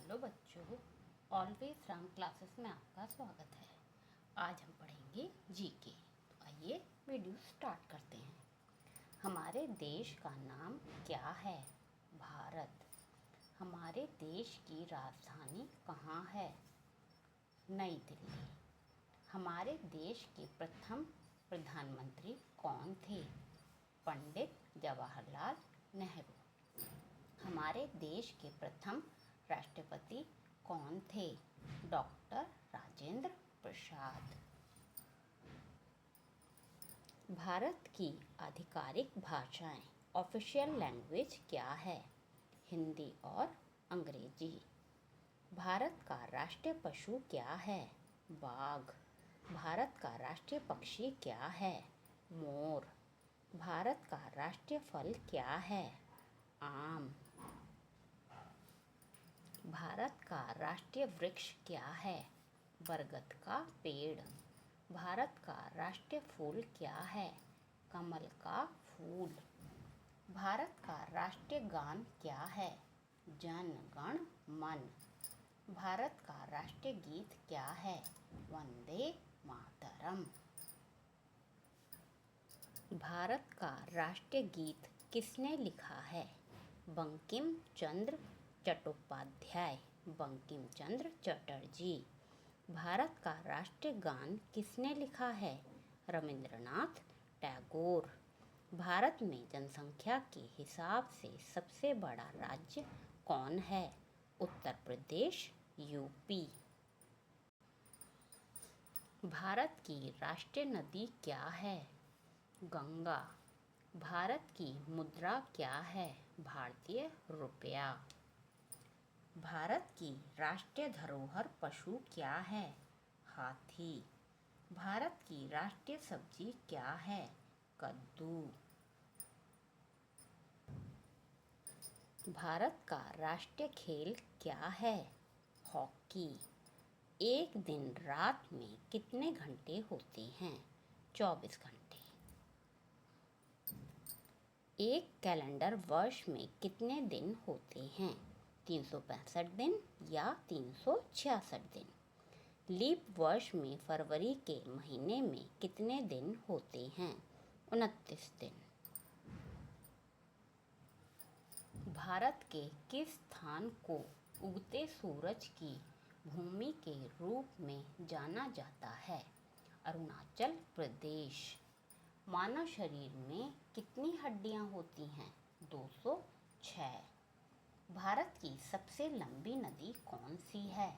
Hello बच्चों, always Ram classes में आपका स्वागत है। आज हम पढ़ेंगे जीके। तो आइए वीडियो स्टार्ट करते हैं। हमारे देश का नाम क्या है? भारत। हमारे देश की राजधानी कहाँ है? नई दिल्ली। हमारे देश के प्रथम प्रधानमंत्री कौन थे? पंडित जवाहरलाल नेहरू। हमारे देश के प्रथम राष्ट्रपति कौन थे? डॉक्टर राजेंद्र प्रसाद। भारत की आधिकारिक भाषाएं, ऑफिशियल लैंग्वेज क्या है? हिंदी और अंग्रेजी। भारत का राष्ट्रीय पशु क्या है? बाघ। भारत का राष्ट्रीय पक्षी क्या है? मोर। भारत का राष्ट्रीय फल क्या है? आम। भारत का राष्ट्रीय वृक्ष क्या है? बरगद का पेड़। भारत का राष्ट्रीय फूल क्या है? कमल का फूल। भारत का राष्ट्रीय गान क्या है? जन गण मन। भारत का राष्ट्रीय गीत क्या है? वंदे मातरम। भारत का राष्ट्रीय गीत किसने लिखा है? बंकिम चंद्र चट्टोपाध्याय। बंकिम चंद्र चटर्जी। भारत का राष्ट्रीय गान किसने लिखा है? रविंद्रनाथ टैगोर। भारत में जनसंख्या के हिसाब से सबसे बड़ा राज्य कौन है? उत्तर प्रदेश, यूपी। भारत की राष्ट्रीय नदी क्या है? गंगा। भारत की मुद्रा क्या है? भारतीय रुपया। भारत की राष्ट्रीय धरोहर पशु क्या है? हाथी। भारत की राष्ट्रीय सब्जी क्या है? कद्दू। भारत का राष्ट्रीय खेल क्या है? हॉकी। एक दिन रात में कितने घंटे होते हैं? 24 घंटे। एक कैलेंडर वर्ष में कितने दिन होते हैं? 365 दिन या 366 दिन। लीप वर्ष में फरवरी के महीने में कितने दिन होते हैं? 29 दिन। भारत के किस स्थान को उगते सूरज की भूमि के रूप में जाना जाता है? अरुणाचल प्रदेश। मानव शरीर में कितनी हड्डियां होती हैं? 206। भारत की सबसे लंबी नदी कौन सी है?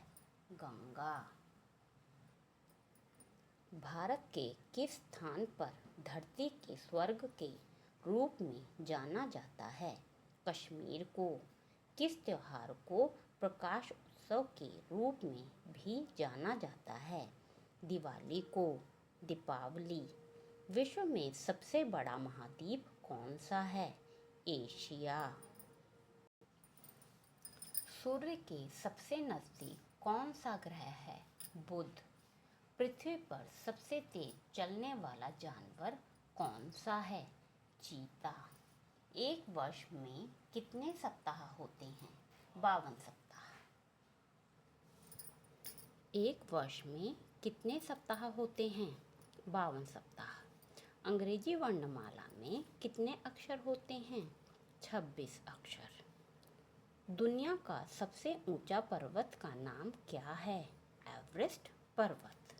गंगा। भारत के किस स्थान पर धरती के स्वर्ग के रूप में जाना जाता है? कश्मीर को। किस त्योहार को प्रकाश उत्सव के रूप में भी जाना जाता है? दिवाली को। दीपावली। विश्व में सबसे बड़ा महाद्वीप कौन सा है? एशिया। सूर्य के सबसे नज़दीक कौन सा ग्रह है? बुध। पृथ्वी पर सबसे तेज चलने वाला जानवर कौन सा है? चीता। एक वर्ष में कितने सप्ताह होते हैं? 52 सप्ताह। एक वर्ष में कितने सप्ताह होते हैं? 52 सप्ताह। अंग्रेजी वर्णमाला में कितने अक्षर होते हैं? 26 अक्षर। दुनिया का सबसे ऊंचा पर्वत का नाम क्या है? एवरेस्ट पर्वत।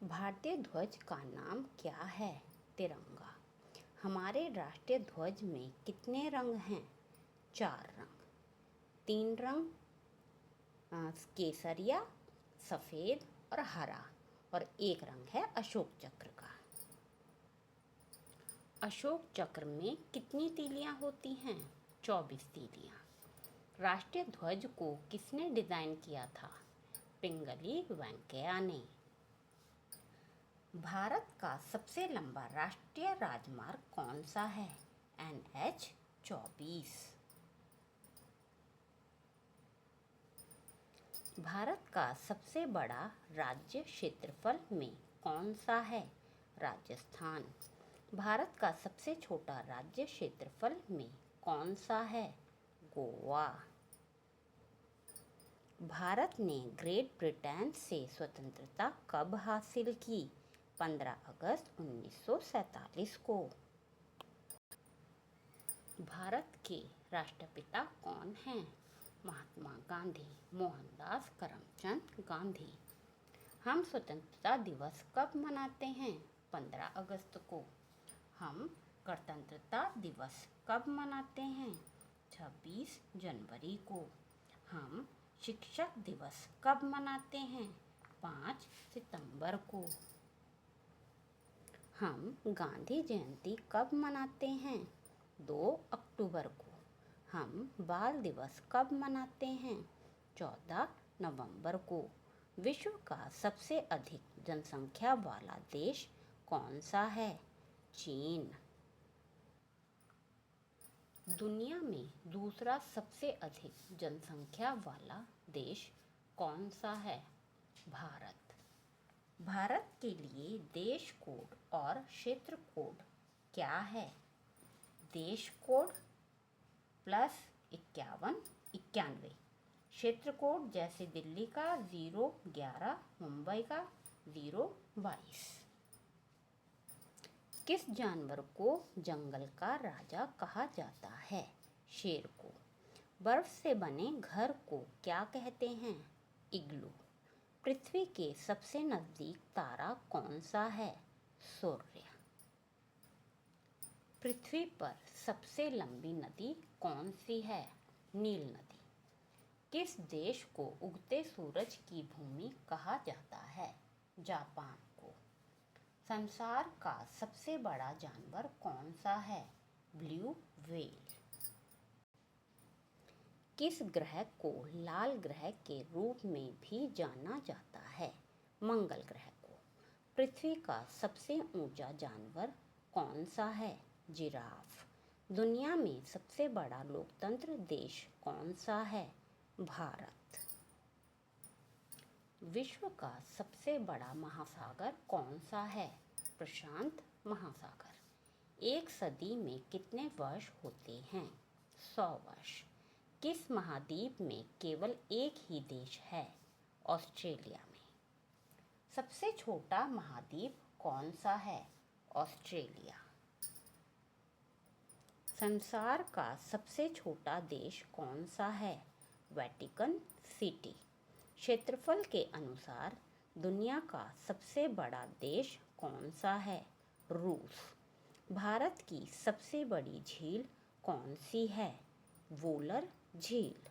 भारतीय ध्वज का नाम क्या है? तिरंगा। हमारे राष्ट्रीय ध्वज में कितने रंग हैं? 4 रंग। 3 रंग केसरिया, सफ़ेद और हरा, और एक रंग है अशोक चक्र का। अशोक चक्र में कितनी तीलियां होती हैं? 24 तीलियां। राष्ट्रीय ध्वज को किसने डिज़ाइन किया था? पिंगली वेंकैया ने। भारत का सबसे लंबा राष्ट्रीय राजमार्ग कौन सा है? NH 24। भारत का सबसे बड़ा राज्य क्षेत्रफल में कौन सा है? राजस्थान। भारत का सबसे छोटा राज्य क्षेत्रफल में कौन सा है? गोवा। भारत ने ग्रेट ब्रिटेन से स्वतंत्रता कब हासिल की? 15 अगस्त 1947 को। भारत के राष्ट्रपिता कौन हैं? महात्मा गांधी, मोहनदास करमचंद गांधी। हम स्वतंत्रता दिवस कब मनाते हैं? 15 अगस्त को। हम गणतंत्रता दिवस कब मनाते हैं? 26 जनवरी को। हम शिक्षक दिवस कब मनाते हैं? 5 सितंबर को। हम गांधी जयंती कब मनाते हैं? 2 अक्टूबर को। हम बाल दिवस कब मनाते हैं? 14 नवंबर को। विश्व का सबसे अधिक जनसंख्या वाला देश कौन सा है? चीन। दुनिया में दूसरा सबसे अधिक जनसंख्या वाला देश कौन सा है? भारत। भारत के लिए देश कोड और क्षेत्र कोड क्या है? देश कोड +51 91, क्षेत्र कोड जैसे दिल्ली का 011, मुंबई का 022। किस जानवर को जंगल का राजा कहा जाता है? शेर को। बर्फ से बने घर को क्या कहते हैं? इग्लू। पृथ्वी के सबसे नजदीक तारा कौन सा है? सूर्य। पृथ्वी पर सबसे लंबी नदी कौन सी है? नील नदी। किस देश को उगते सूरज की भूमि कहा जाता है? जापान को। संसार का सबसे बड़ा जानवर कौन सा है? Blue whale. किस ग्रह को लाल ग्रह के रूप में भी जाना जाता है? मंगल ग्रह को। पृथ्वी का सबसे ऊंचा जानवर कौन सा है? जिराफ। दुनिया में सबसे बड़ा लोकतंत्र देश कौन सा है? भारत। विश्व का सबसे बड़ा महासागर कौन सा है? प्रशांत महासागर। एक सदी में कितने वर्ष होते हैं? 100 वर्ष। किस महाद्वीप में केवल एक ही देश है? ऑस्ट्रेलिया में। सबसे छोटा महाद्वीप कौन सा है? ऑस्ट्रेलिया। संसार का सबसे छोटा देश कौन सा है? Vatican city. क्षेत्रफल के अनुसार दुनिया का सबसे बड़ा देश कौन सा है? रूस। भारत की सबसे बड़ी झील कौन सी है? वोलर झील।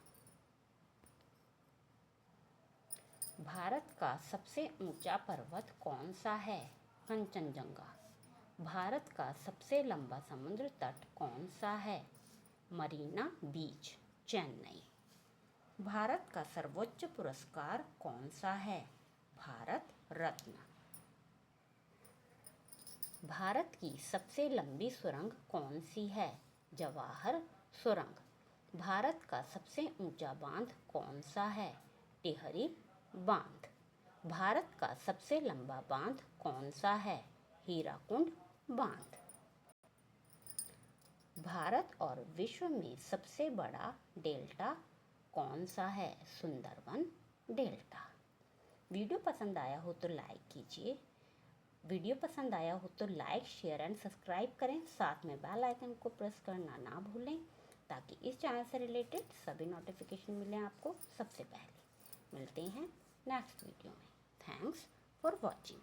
भारत का सबसे ऊंचा पर्वत कौन सा है? कंचनजंगा। भारत का सबसे लंबा समुद्र तट कौन सा है? मरीना बीच, चेन्नई। भारत का सर्वोच्च पुरस्कार कौन सा है? भारत रत्न। भारत की सबसे लंबी सुरंग कौन सी है? जवाहर सुरंग। भारत का सबसे ऊंचा बांध कौन सा है? टिहरी बांध। भारत का सबसे लंबा बांध कौन सा है? हीराकुंड बांध। भारत और विश्व में सबसे बड़ा डेल्टा कौन सा है? सुंदरबन डेल्टा। वीडियो पसंद आया हो तो लाइक कीजिए। वीडियो पसंद आया हो तो लाइक, शेयर एंड सब्सक्राइब करें। साथ में बेल आइकन को प्रेस करना ना भूलें ताकि इस चैनल से रिलेटेड सभी नोटिफिकेशन मिलें आपको सबसे पहले। मिलते हैं नेक्स्ट वीडियो में। Thanks for watching.